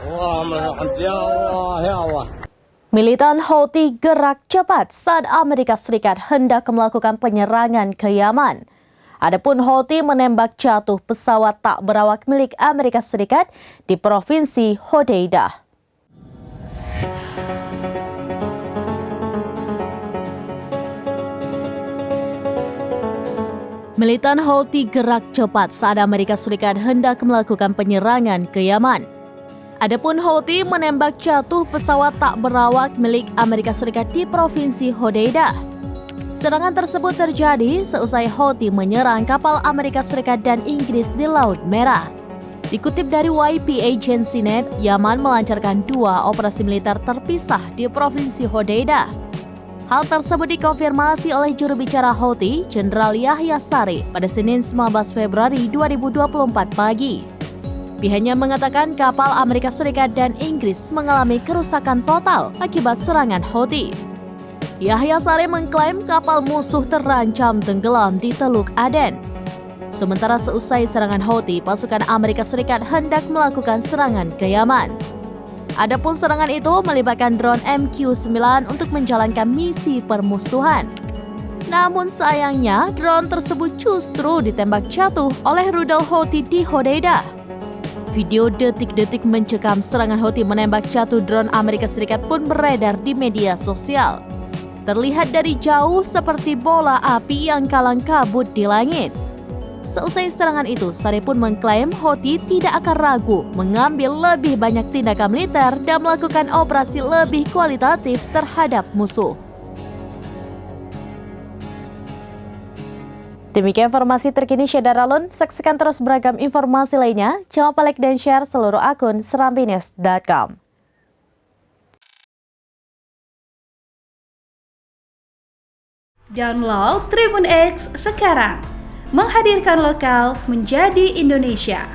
Ya Allah, ya Allah. Militan Houthi gerak cepat saat Amerika Serikat hendak melakukan penyerangan ke Yaman. Adapun Houthi menembak jatuh pesawat tak berawak milik Amerika Serikat di Provinsi Hodeidah. Militan Houthi gerak cepat saat Amerika Serikat hendak melakukan penyerangan ke Yaman. Adapun Houthi menembak jatuh pesawat tak berawak milik Amerika Serikat di Provinsi Hodeidah. Serangan tersebut terjadi seusai Houthi menyerang kapal Amerika Serikat dan Inggris di Laut Merah. Dikutip dari YP Agency Net, Yaman melancarkan 2 operasi militer terpisah di Provinsi Hodeidah. Hal tersebut dikonfirmasi oleh juru bicara Houthi, Jenderal Yahya Saree, pada Senin 19 Februari 2024 pagi. Pihaknya mengatakan kapal Amerika Serikat dan Inggris mengalami kerusakan total akibat serangan Houthi. Yahya Saree mengklaim kapal musuh terancam tenggelam di Teluk Aden. Sementara seusai serangan Houthi, pasukan Amerika Serikat hendak melakukan serangan ke Yaman. Adapun serangan itu melibatkan drone MQ-9 untuk menjalankan misi permusuhan. Namun sayangnya, drone tersebut justru ditembak jatuh oleh rudal Houthi di Hodeidah. Video detik-detik mencekam serangan Houthi menembak jatuh drone Amerika Serikat pun beredar di media sosial. Terlihat dari jauh seperti bola api yang kalang kabut di langit. Seusai serangan itu, Saree pun mengklaim Houthi tidak akan ragu mengambil lebih banyak tindakan militer dan melakukan operasi lebih kualitatif terhadap musuh. Demikian informasi terkini Syedaralun. Saksikan terus beragam informasi lainnya. Jangan lupa like dan share seluruh akun serambines.com. Download Tribun X sekarang. Menghadirkan lokal menjadi Indonesia.